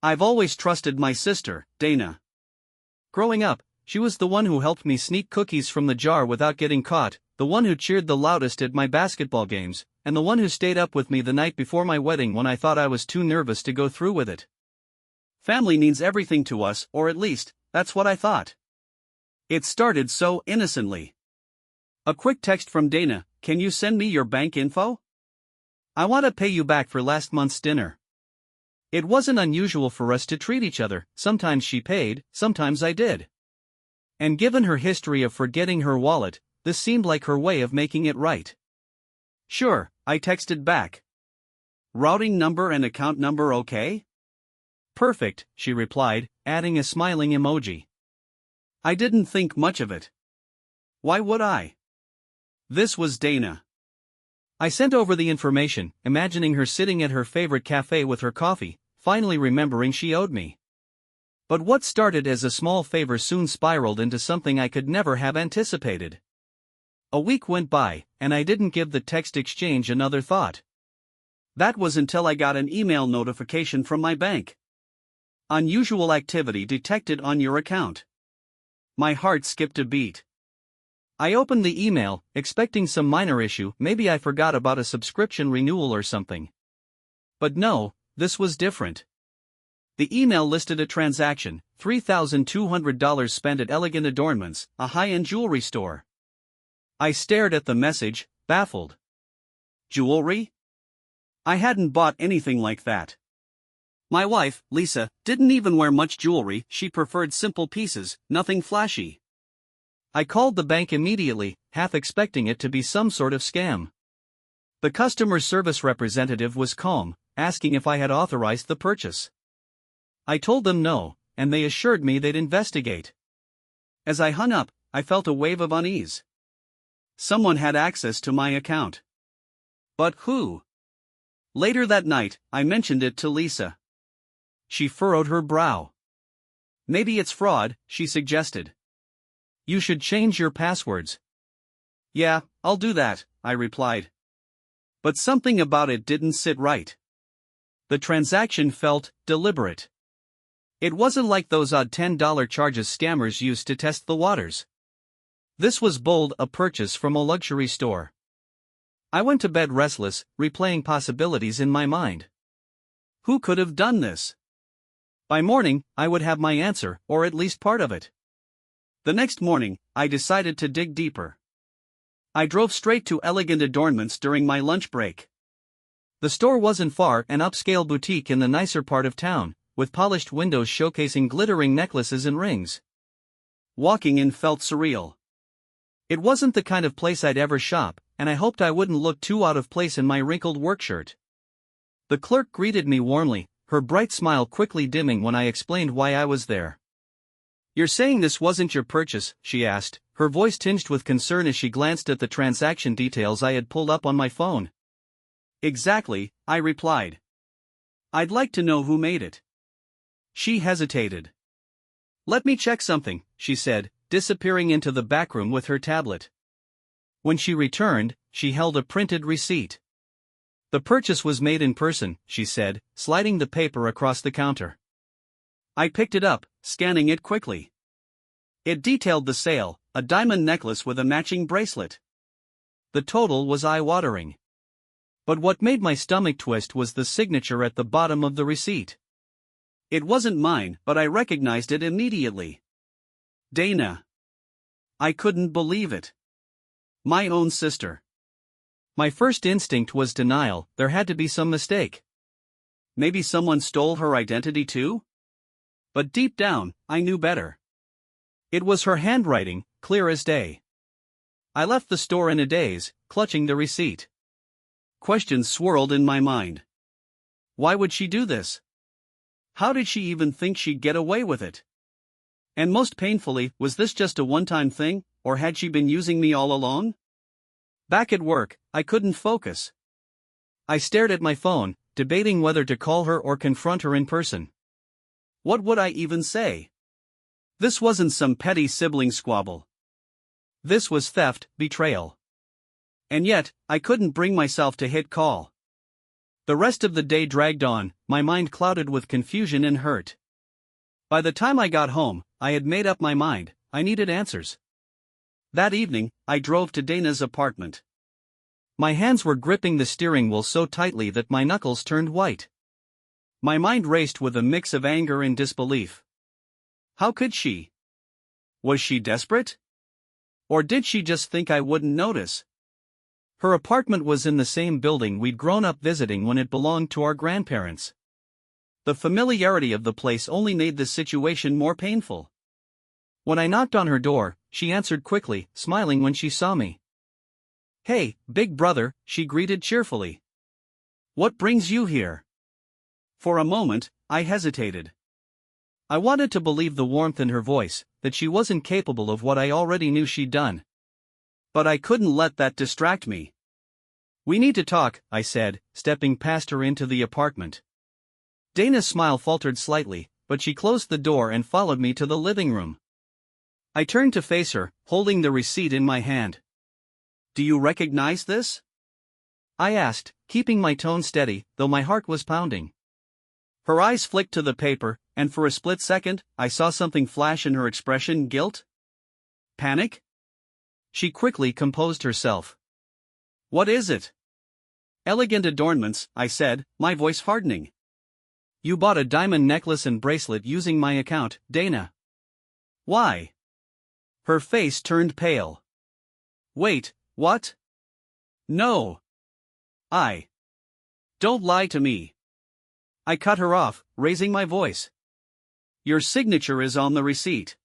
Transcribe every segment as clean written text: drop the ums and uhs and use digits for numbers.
I've always trusted my sister, Dana. Growing up, she was the one who helped me sneak cookies from the jar without getting caught, the one who cheered the loudest at my basketball games, and the one who stayed up with me the night before my wedding when I thought I was too nervous to go through with it. Family means everything to us, or at least, that's what I thought. It started so innocently. A quick text from Dana, "Can you send me your bank info? I want to pay you back for last month's dinner." It wasn't unusual for us to treat each other, sometimes she paid, sometimes I did. And given her history of forgetting her wallet, this seemed like her way of making it right. "Sure," I texted back. "Routing number and account number okay?" "Perfect," she replied, adding a smiling emoji. I didn't think much of it. Why would I? This was Dana. I sent over the information, imagining her sitting at her favorite cafe with her coffee, finally remembering she owed me. But what started as a small favor soon spiraled into something I could never have anticipated. A week went by, and I didn't give the text exchange another thought. That was until I got an email notification from my bank. "Unusual activity detected on your account." My heart skipped a beat. I opened the email, expecting some minor issue, maybe I forgot about a subscription renewal or something. But no, this was different. The email listed a transaction, $3,200 spent at Elegant Adornments, a high-end jewelry store. I stared at the message, baffled. Jewelry? I hadn't bought anything like that. My wife, Lisa, didn't even wear much jewelry, she preferred simple pieces, nothing flashy. I called the bank immediately, half expecting it to be some sort of scam. The customer service representative was calm, asking if I had authorized the purchase. I told them no, and they assured me they'd investigate. As I hung up, I felt a wave of unease. Someone had access to my account. But who? Later that night, I mentioned it to Lisa. She furrowed her brow. "Maybe it's fraud," she suggested. "You should change your passwords." "Yeah, I'll do that," I replied. But something about it didn't sit right. The transaction felt deliberate. It wasn't like those odd $10 charges scammers used to test the waters. This was bold, a purchase from a luxury store. I went to bed restless, replaying possibilities in my mind. Who could have done this? By morning, I would have my answer, or at least part of it. The next morning, I decided to dig deeper. I drove straight to Elegant Adornments during my lunch break. The store wasn't far, an upscale boutique in the nicer part of town, with polished windows showcasing glittering necklaces and rings. Walking in felt surreal. It wasn't the kind of place I'd ever shop, and I hoped I wouldn't look too out of place in my wrinkled work shirt. The clerk greeted me warmly, her bright smile quickly dimming when I explained why I was there. "You're saying this wasn't your purchase?" she asked, her voice tinged with concern as she glanced at the transaction details I had pulled up on my phone. "Exactly," I replied. "I'd like to know who made it." She hesitated. "Let me check something," she said, disappearing into the back room with her tablet. When she returned, she held a printed receipt. "The purchase was made in person," she said, sliding the paper across the counter. I picked it up, scanning it quickly. It detailed the sale, a diamond necklace with a matching bracelet. The total was eye-watering. But what made my stomach twist was the signature at the bottom of the receipt. It wasn't mine, but I recognized it immediately. Dana. I couldn't believe it. My own sister. My first instinct was denial, there had to be some mistake. Maybe someone stole her identity too? But deep down, I knew better. It was her handwriting, clear as day. I left the store in a daze, clutching the receipt. Questions swirled in my mind. Why would she do this? How did she even think she'd get away with it? And most painfully, was this just a one-time thing, or had she been using me all along? Back at work, I couldn't focus. I stared at my phone, debating whether to call her or confront her in person. What would I even say? This wasn't some petty sibling squabble. This was theft, betrayal. And yet, I couldn't bring myself to hit call. The rest of the day dragged on, my mind clouded with confusion and hurt. By the time I got home, I had made up my mind, I needed answers. That evening, I drove to Dana's apartment. My hands were gripping the steering wheel so tightly that my knuckles turned white. My mind raced with a mix of anger and disbelief. How could she? Was she desperate? Or did she just think I wouldn't notice? Her apartment was in the same building we'd grown up visiting when it belonged to our grandparents. The familiarity of the place only made the situation more painful. When I knocked on her door, she answered quickly, smiling when she saw me. "Hey, big brother," she greeted cheerfully. "What brings you here?" For a moment, I hesitated. I wanted to believe the warmth in her voice, that she wasn't capable of what I already knew she'd done. But I couldn't let that distract me. "We need to talk," I said, stepping past her into the apartment. Dana's smile faltered slightly, but she closed the door and followed me to the living room. I turned to face her, holding the receipt in my hand. "Do you recognize this?" I asked, keeping my tone steady, though my heart was pounding. Her eyes flicked to the paper, and for a split second, I saw something flash in her expression: guilt? Panic? She quickly composed herself. "What is it?" "Elegant adornments," I said, my voice hardening. "You bought a diamond necklace and bracelet using my account, Dana." "Why?" Her face turned pale. "Wait, what?" "No. Don't lie to me." I cut her off, raising my voice. "Your signature is on the receipt."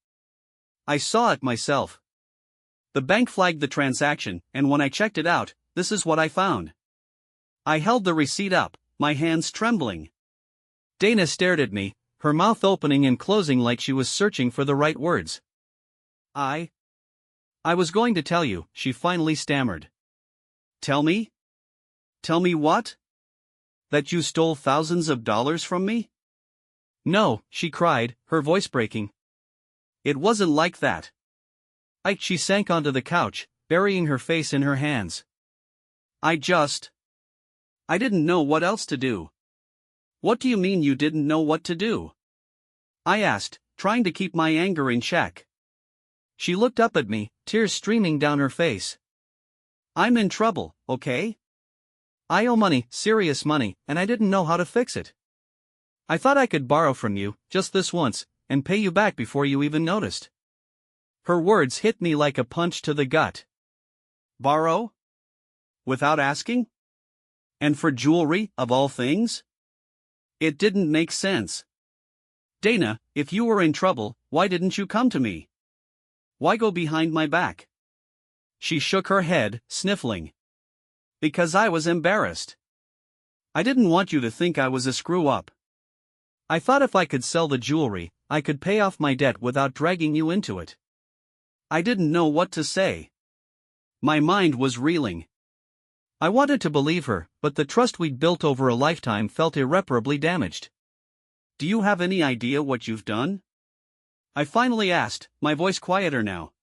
I saw it myself. The bank flagged the transaction, and when I checked it out, this is what I found. I held the receipt up, my hands trembling. Dana stared at me, her mouth opening and closing like she was searching for the right words. I was going to tell you," she finally stammered. "Tell me? Tell me what? That you stole thousands of dollars from me?" "No," she cried, her voice breaking. "It wasn't like that." She sank onto the couch, burying her face in her hands. I didn't know what else to do." "What do you mean you didn't know what to do?" I asked, trying to keep my anger in check. She looked up at me, tears streaming down her face. "I'm in trouble, okay? I owe money, serious money, and I didn't know how to fix it. I thought I could borrow from you, just this once, and pay you back before you even noticed." Her words hit me like a punch to the gut. Borrow? Without asking? And for jewelry, of all things? It didn't make sense. "Dana, if you were in trouble, why didn't you come to me? Why go behind my back?" She shook her head, sniffling. "Because I was embarrassed. I didn't want you to think I was a screw-up. I thought if I could sell the jewelry, I could pay off my debt without dragging you into it." I didn't know what to say. My mind was reeling. I wanted to believe her, but the trust we'd built over a lifetime felt irreparably damaged. "Do you have any idea what you've done?" I finally asked, my voice quieter now.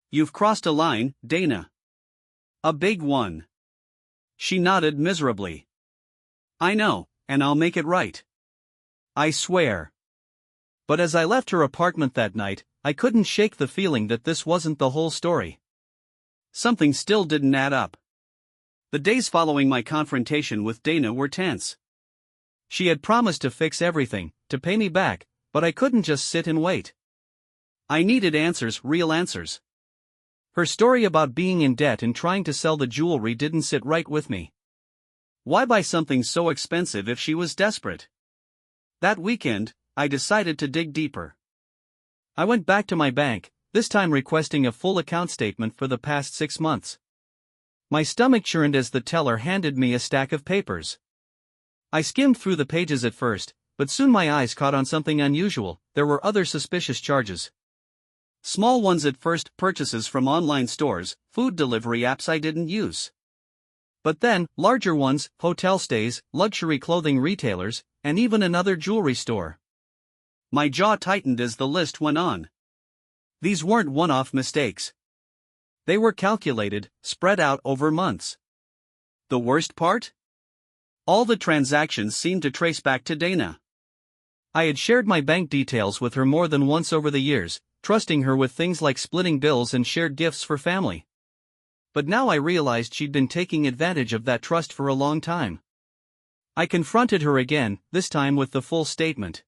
"You've crossed a line, Dana. A big one." She nodded miserably. "I know, and I'll make it right. I swear." But as I left her apartment that night, I couldn't shake the feeling that this wasn't the whole story. Something still didn't add up. The days following my confrontation with Dana were tense. She had promised to fix everything, to pay me back, but I couldn't just sit and wait. I needed answers, real answers. Her story about being in debt and trying to sell the jewelry didn't sit right with me. Why buy something so expensive if she was desperate? That weekend, I decided to dig deeper. I went back to my bank, this time requesting a full account statement for the past 6 months. My stomach churned as the teller handed me a stack of papers. I skimmed through the pages at first, but soon my eyes caught on something unusual. There were other suspicious charges. Small ones at first: purchases from online stores, food delivery apps I didn't use. But then, larger ones: hotel stays, luxury clothing retailers, and even another jewelry store. My jaw tightened as the list went on. These weren't one-off mistakes. They were calculated, spread out over months. The worst part? All the transactions seemed to trace back to Dana. I had shared my bank details with her more than once over the years, trusting her with things like splitting bills and shared gifts for family. But now I realized she'd been taking advantage of that trust for a long time. I confronted her again, this time with the full statement.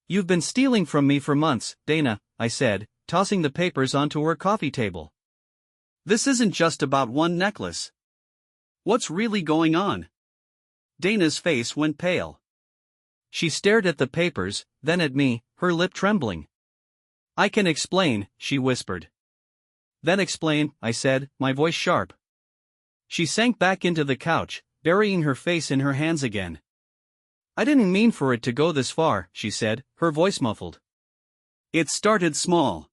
"You've been stealing from me for months, Dana," I said, tossing the papers onto her coffee table. "This isn't just about one necklace. What's really going on?" Dana's face went pale. She stared at the papers, then at me, her lip trembling. "I can explain," she whispered. "Then explain," I said, my voice sharp. She sank back into the couch, burying her face in her hands again. "I didn't mean for it to go this far," she said, her voice muffled. "It started small.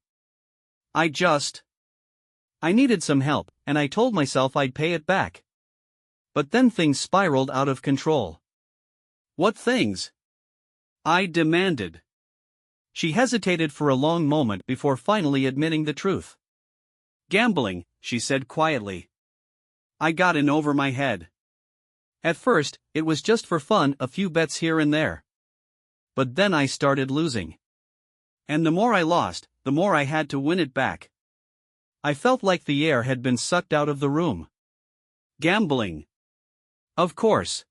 I needed some help, and I told myself I'd pay it back. But then things spiraled out of control." "What things?" I demanded. She hesitated for a long moment before finally admitting the truth. "Gambling," she said quietly. "I got in over my head. At first, it was just for fun, a few bets here and there. But then I started losing. And the more I lost, the more I had to win it back. I felt like the air had been sucked out of the room." Gambling. Of course.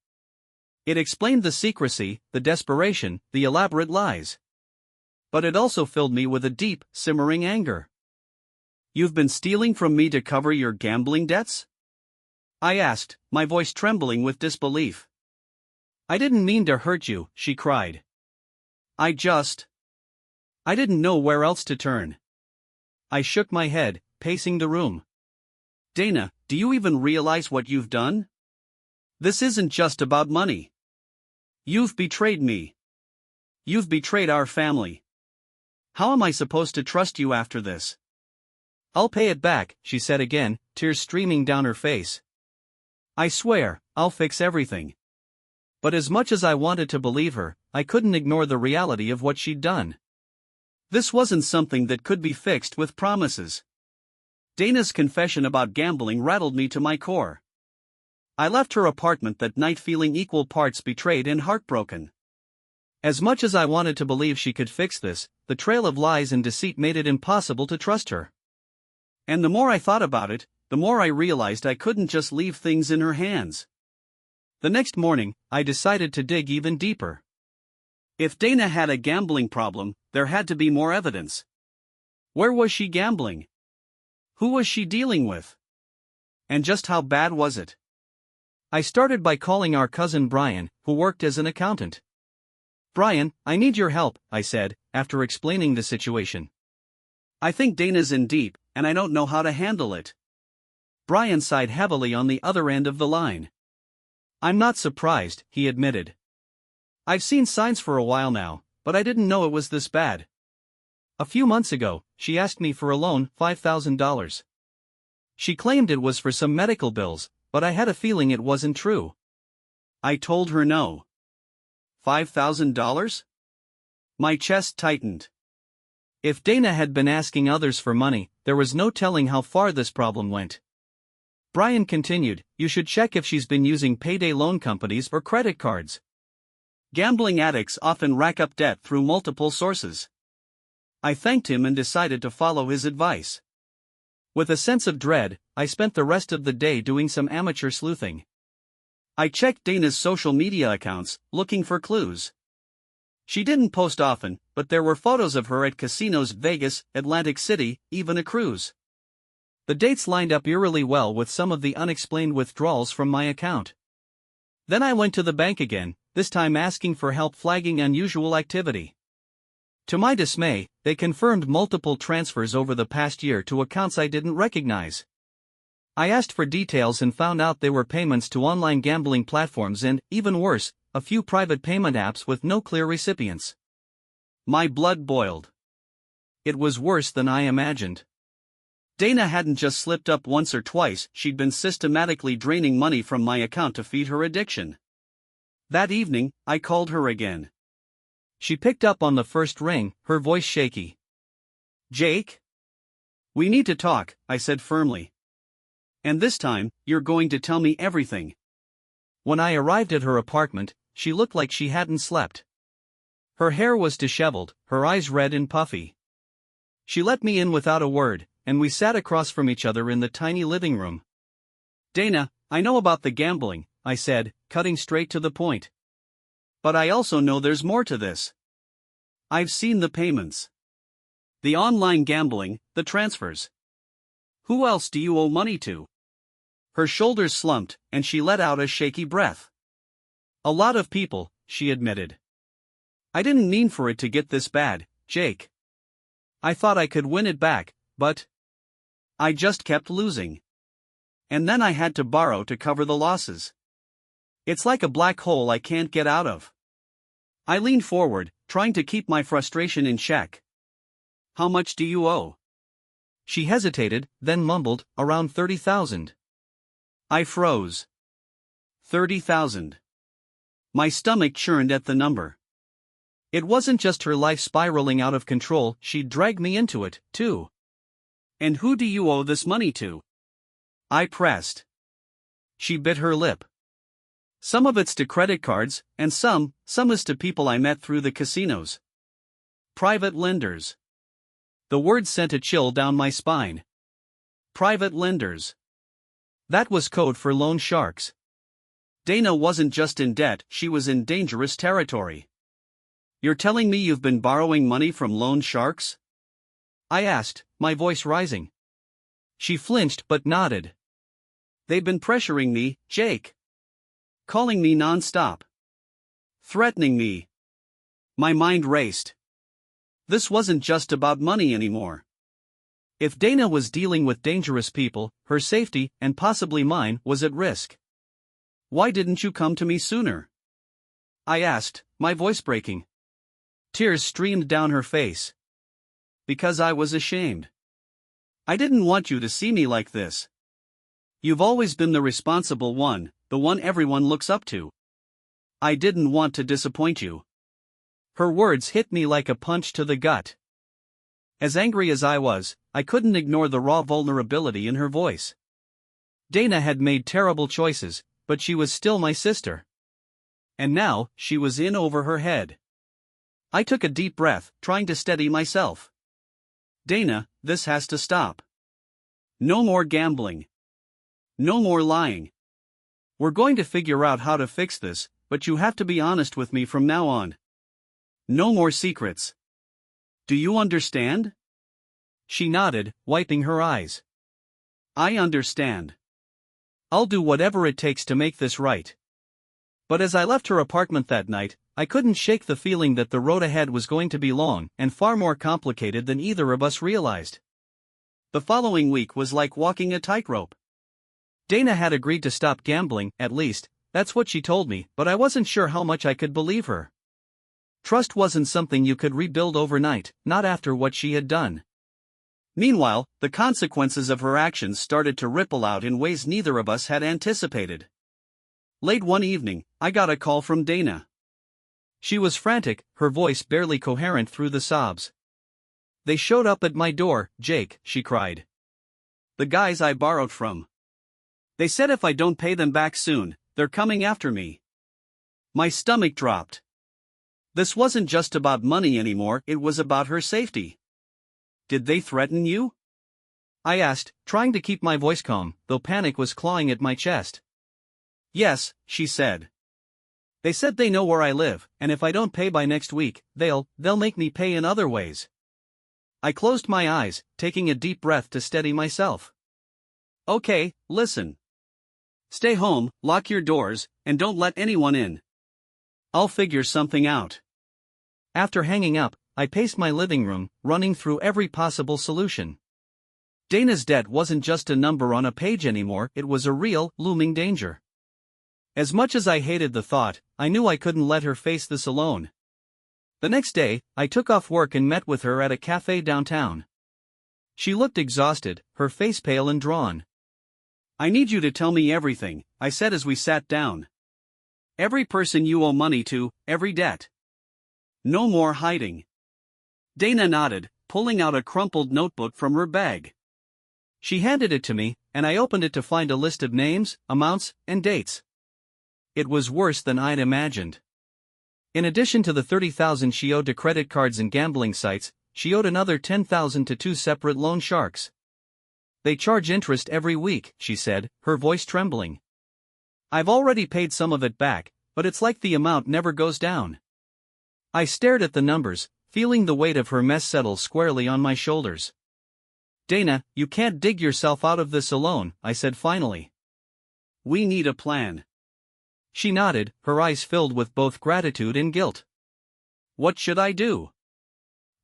It explained the secrecy, the desperation, the elaborate lies. But it also filled me with a deep, simmering anger. "You've been stealing from me to cover your gambling debts?" I asked, my voice trembling with disbelief. "I didn't mean to hurt you," she cried. I didn't know where else to turn." I shook my head, pacing the room. "Dana, do you even realize what you've done? This isn't just about money. You've betrayed me. You've betrayed our family. How am I supposed to trust you after this?" "I'll pay it back," she said again, tears streaming down her face. "I swear, I'll fix everything." But as much as I wanted to believe her, I couldn't ignore the reality of what she'd done. This wasn't something that could be fixed with promises. Dana's confession about gambling rattled me to my core. I left her apartment that night feeling equal parts betrayed and heartbroken. As much as I wanted to believe she could fix this, the trail of lies and deceit made it impossible to trust her. And the more I thought about it, the more I realized I couldn't just leave things in her hands. The next morning, I decided to dig even deeper. If Dana had a gambling problem, there had to be more evidence. Where was she gambling? Who was she dealing with? And just how bad was it? I started by calling our cousin Brian, who worked as an accountant. "Brian, I need your help," I said, after explaining the situation. "I think Dana's in deep, and I don't know how to handle it." Brian sighed heavily on the other end of the line. "I'm not surprised," he admitted. "I've seen signs for a while now, but I didn't know it was this bad. A few months ago, she asked me for a loan, $5,000. She claimed it was for some medical bills, but I had a feeling it wasn't true. I told her no." $5,000? My chest tightened. If Dana had been asking others for money, there was no telling how far this problem went. Brian continued, "You should check if she's been using payday loan companies or credit cards. Gambling addicts often rack up debt through multiple sources." I thanked him and decided to follow his advice. With a sense of dread, I spent the rest of the day doing some amateur sleuthing. I checked Dana's social media accounts, looking for clues. She didn't post often, but there were photos of her at casinos Vegas, Atlantic City, even a cruise. The dates lined up eerily well with some of the unexplained withdrawals from my account. Then I went to the bank again, this time asking for help flagging unusual activity. To my dismay, they confirmed multiple transfers over the past year to accounts I didn't recognize. I asked for details and found out they were payments to online gambling platforms and, even worse, a few private payment apps with no clear recipients. My blood boiled. It was worse than I imagined. Dana hadn't just slipped up once or twice, she'd been systematically draining money from my account to feed her addiction. That evening, I called her again. She picked up on the first ring, her voice shaky. "Jake? We need to talk," I said firmly. "And this time, you're going to tell me everything." When I arrived at her apartment, she looked like she hadn't slept. Her hair was disheveled, her eyes red and puffy. She let me in without a word, and we sat across from each other in the tiny living room. "Dana, I know about the gambling," I said, cutting straight to the point. "But I also know there's more to this. I've seen the payments. The online gambling, the transfers. Who else do you owe money to?" Her shoulders slumped, and she let out a shaky breath. "A lot of people," she admitted. "I didn't mean for it to get this bad, Jake. I thought I could win it back, but I just kept losing. And then I had to borrow to cover the losses. It's like a black hole I can't get out of." I leaned forward, trying to keep my frustration in check. "How much do you owe?" She hesitated, then mumbled, "Around 30,000. I froze. 30,000. My stomach churned at the number. It wasn't just her life spiraling out of control, she'd dragged me into it, too. "And who do you owe this money to?" I pressed. She bit her lip. "Some of it's to credit cards, and some is to people I met through the casinos. Private lenders." The word sent a chill down my spine. Private lenders. That was code for loan sharks. Dana wasn't just in debt, she was in dangerous territory. "You're telling me you've been borrowing money from loan sharks?" I asked, my voice rising. She flinched but nodded. "They've been pressuring me, Jake. Calling me non-stop. Threatening me." My mind raced. This wasn't just about money anymore. If Dana was dealing with dangerous people, her safety, and possibly mine, was at risk. "Why didn't you come to me sooner?" I asked, my voice breaking. Tears streamed down her face. "Because I was ashamed. I didn't want you to see me like this. You've always been the responsible one, the one everyone looks up to. I didn't want to disappoint you." Her words hit me like a punch to the gut. As angry as I was, I couldn't ignore the raw vulnerability in her voice. Dana had made terrible choices, but she was still my sister. And now, she was in over her head. I took a deep breath, trying to steady myself. "Dana, this has to stop. No more gambling. No more lying. We're going to figure out how to fix this, but you have to be honest with me from now on. No more secrets. Do you understand?" She nodded, wiping her eyes. "I understand. I'll do whatever it takes to make this right." But as I left her apartment that night, I couldn't shake the feeling that the road ahead was going to be long and far more complicated than either of us realized. The following week was like walking a tightrope. Dana had agreed to stop gambling, at least, that's what she told me, but I wasn't sure how much I could believe her. Trust wasn't something you could rebuild overnight, not after what she had done. Meanwhile, the consequences of her actions started to ripple out in ways neither of us had anticipated. Late one evening, I got a call from Dana. She was frantic, her voice barely coherent through the sobs. "They showed up at my door, Jake," she cried. "The guys I borrowed from. They said if I don't pay them back soon, they're coming after me." My stomach dropped. This wasn't just about money anymore, it was about her safety. "Did they threaten you?" I asked, trying to keep my voice calm, though panic was clawing at my chest. "Yes," she said. "They said they know where I live, and if I don't pay by next week, they'll make me pay in other ways." I closed my eyes, taking a deep breath to steady myself. "Okay, listen. Stay home, lock your doors, and don't let anyone in. I'll figure something out." After hanging up, I paced my living room, running through every possible solution. Dana's debt wasn't just a number on a page anymore, it was a real, looming danger. As much as I hated the thought, I knew I couldn't let her face this alone. The next day, I took off work and met with her at a cafe downtown. She looked exhausted, her face pale and drawn. "I need you to tell me everything," I said as we sat down. "Every person you owe money to, every debt. No more hiding." Dana nodded, pulling out a crumpled notebook from her bag. She handed it to me, and I opened it to find a list of names, amounts, and dates. It was worse than I'd imagined. In addition to the $30,000 she owed to credit cards and gambling sites, she owed another $10,000 to two separate loan sharks. They charge interest every week, she said, her voice trembling. I've already paid some of it back, but it's like the amount never goes down. I stared at the numbers, feeling the weight of her mess settle squarely on my shoulders. Dana, you can't dig yourself out of this alone, I said finally. We need a plan. She nodded, her eyes filled with both gratitude and guilt. What should I do?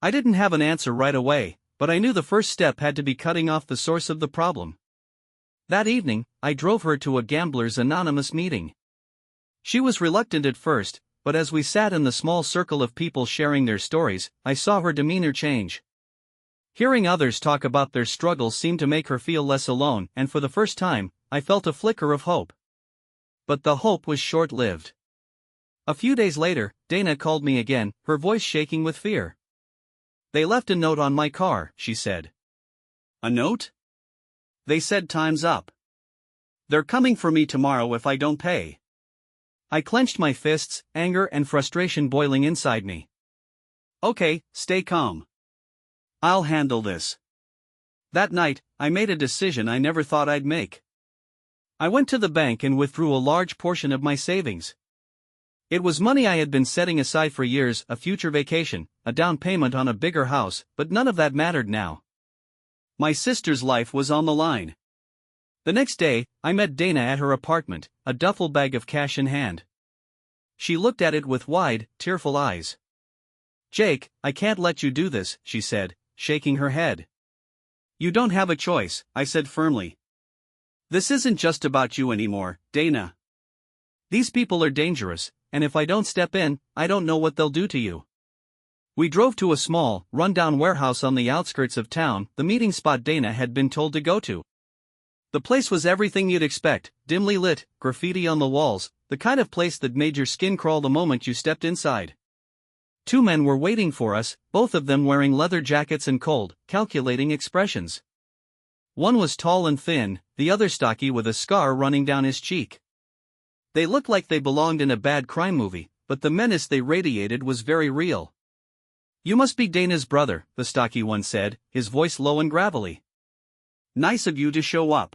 I didn't have an answer right away, but I knew the first step had to be cutting off the source of the problem. That evening, I drove her to a Gamblers Anonymous meeting. She was reluctant at first, but as we sat in the small circle of people sharing their stories, I saw her demeanor change. Hearing others talk about their struggles seemed to make her feel less alone, and for the first time, I felt a flicker of hope. But the hope was short-lived. A few days later, Dana called me again, her voice shaking with fear. They left a note on my car, she said. A note? They said time's up. They're coming for me tomorrow if I don't pay. I clenched my fists, anger and frustration boiling inside me. Okay, stay calm. I'll handle this. That night, I made a decision I never thought I'd make. I went to the bank and withdrew a large portion of my savings. It was money I had been setting aside for years, a future vacation, a down payment on a bigger house, but none of that mattered now. My sister's life was on the line. The next day, I met Dana at her apartment, a duffel bag of cash in hand. She looked at it with wide, tearful eyes. Jake, I can't let you do this, she said, shaking her head. You don't have a choice, I said firmly. This isn't just about you anymore, Dana. These people are dangerous, and if I don't step in, I don't know what they'll do to you. We drove to a small, run-down warehouse on the outskirts of town, the meeting spot Dana had been told to go to. The place was everything you'd expect, dimly lit, graffiti on the walls, the kind of place that made your skin crawl the moment you stepped inside. Two men were waiting for us, both of them wearing leather jackets and cold, calculating expressions. One was tall and thin, the other stocky with a scar running down his cheek. They looked like they belonged in a bad crime movie, but the menace they radiated was very real. You must be Dana's brother, the stocky one said, his voice low and gravelly. Nice of you to show up.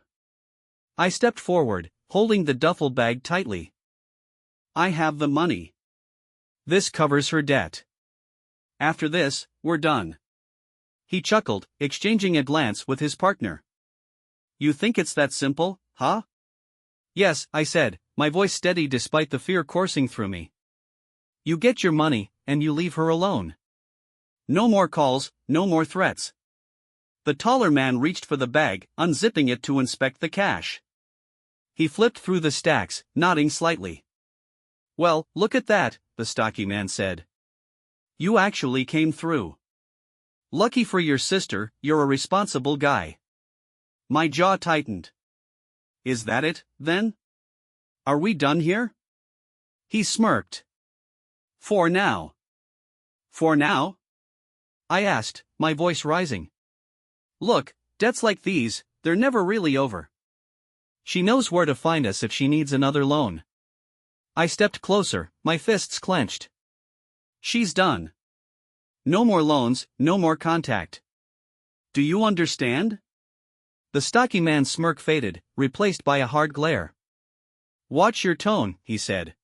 I stepped forward, holding the duffel bag tightly. I have the money. This covers her debt. After this, we're done. He chuckled, exchanging a glance with his partner. You think it's that simple, huh? Yes, I said, my voice steady despite the fear coursing through me. You get your money, and you leave her alone. No more calls, no more threats. The taller man reached for the bag, unzipping it to inspect the cash. He flipped through the stacks, nodding slightly. Well, look at that, the stocky man said. You actually came through. Lucky for your sister, you're a responsible guy. My jaw tightened. Is that it, then? Are we done here? He smirked. For now. For now? I asked, my voice rising. Look, debts like these, they're never really over. She knows where to find us if she needs another loan. I stepped closer, my fists clenched. She's done. No more loans, no more contact. Do you understand? The stocky man's smirk faded, replaced by a hard glare. Watch your tone, he said.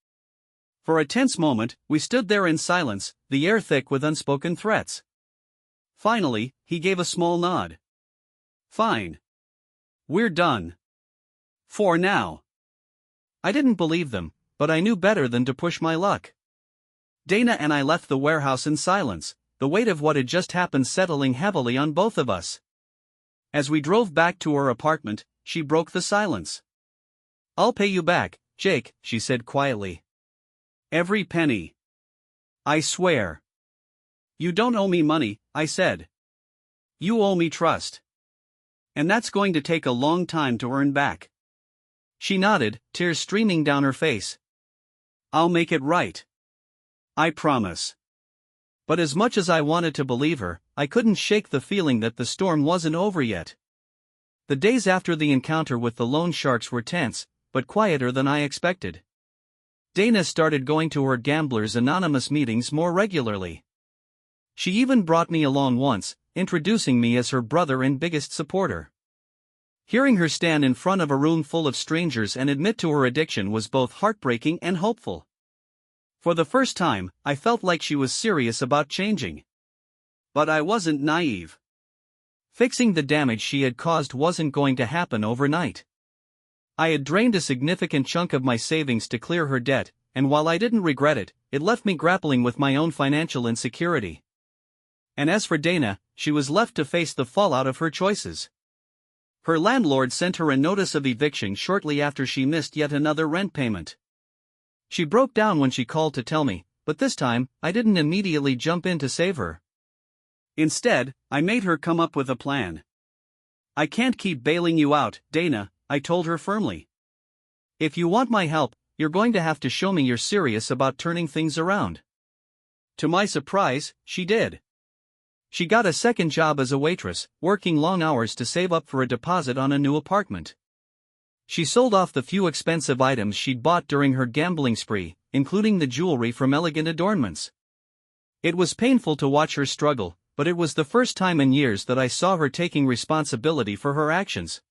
For a tense moment, we stood there in silence, the air thick with unspoken threats. Finally, he gave a small nod. Fine. We're done. For now. I didn't believe them, but I knew better than to push my luck. Dana and I left the warehouse in silence, the weight of what had just happened settling heavily on both of us. As we drove back to her apartment, she broke the silence. I'll pay you back, Jake, she said quietly. Every penny. I swear. You don't owe me money, I said. You owe me trust. And that's going to take a long time to earn back. She nodded, tears streaming down her face. I'll make it right. I promise. But as much as I wanted to believe her, I couldn't shake the feeling that the storm wasn't over yet. The days after the encounter with the loan sharks were tense, but quieter than I expected. Dana started going to her Gamblers Anonymous meetings more regularly. She even brought me along once, introducing me as her brother and biggest supporter. Hearing her stand in front of a room full of strangers and admit to her addiction was both heartbreaking and hopeful. For the first time, I felt like she was serious about changing. But I wasn't naive. Fixing the damage she had caused wasn't going to happen overnight. I had drained a significant chunk of my savings to clear her debt, and while I didn't regret it, it left me grappling with my own financial insecurity. And as for Dana, she was left to face the fallout of her choices. Her landlord sent her a notice of eviction shortly after she missed yet another rent payment. She broke down when she called to tell me, but this time, I didn't immediately jump in to save her. Instead, I made her come up with a plan. "I can't keep bailing you out, Dana," I told her firmly. "If you want my help, you're going to have to show me you're serious about turning things around." To my surprise, she did. She got a second job as a waitress, working long hours to save up for a deposit on a new apartment. She sold off the few expensive items she'd bought during her gambling spree, including the jewelry from Elegant Adornments. It was painful to watch her struggle, but it was the first time in years that I saw her taking responsibility for her actions.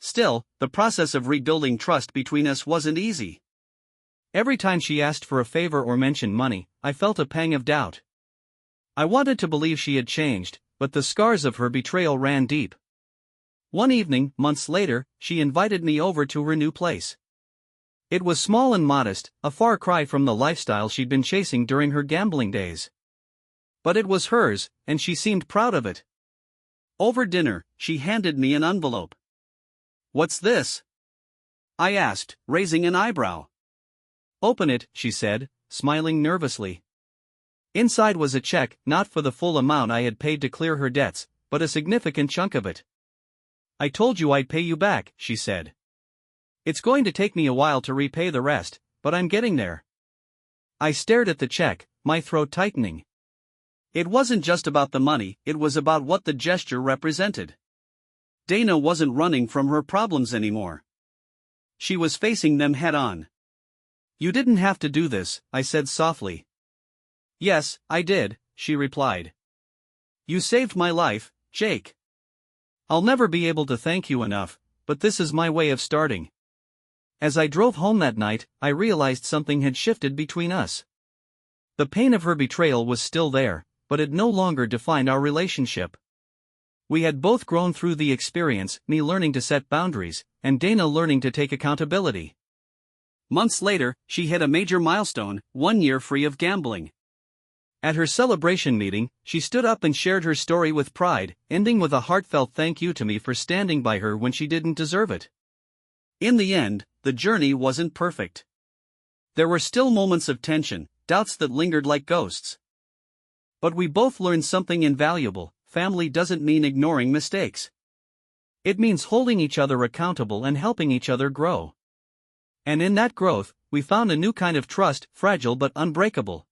Still, the process of rebuilding trust between us wasn't easy. Every time she asked for a favor or mentioned money, I felt a pang of doubt. I wanted to believe she had changed, but the scars of her betrayal ran deep. One evening, months later, she invited me over to her new place. It was small and modest, a far cry from the lifestyle she'd been chasing during her gambling days. But it was hers, and she seemed proud of it. Over dinner, she handed me an envelope. "What's this?" I asked, raising an eyebrow. "Open it," she said, smiling nervously. Inside was a check, not for the full amount I had paid to clear her debts, but a significant chunk of it. "I told you I'd pay you back," she said. "It's going to take me a while to repay the rest, but I'm getting there." I stared at the check, my throat tightening. It wasn't just about the money, it was about what the gesture represented. Dana wasn't running from her problems anymore. She was facing them head-on. "You didn't have to do this," I said softly. "Yes, I did," she replied. "You saved my life, Jake. I'll never be able to thank you enough, but this is my way of starting." As I drove home that night, I realized something had shifted between us. The pain of her betrayal was still there, but it no longer defined our relationship. We had both grown through the experience, me learning to set boundaries, and Dana learning to take accountability. Months later, she hit a major milestone, 1 year free of gambling. At her celebration meeting, she stood up and shared her story with pride, ending with a heartfelt thank you to me for standing by her when she didn't deserve it. In the end, the journey wasn't perfect. There were still moments of tension, doubts that lingered like ghosts. But we both learned something invaluable: family doesn't mean ignoring mistakes. It means holding each other accountable and helping each other grow. And in that growth, we found a new kind of trust, fragile but unbreakable.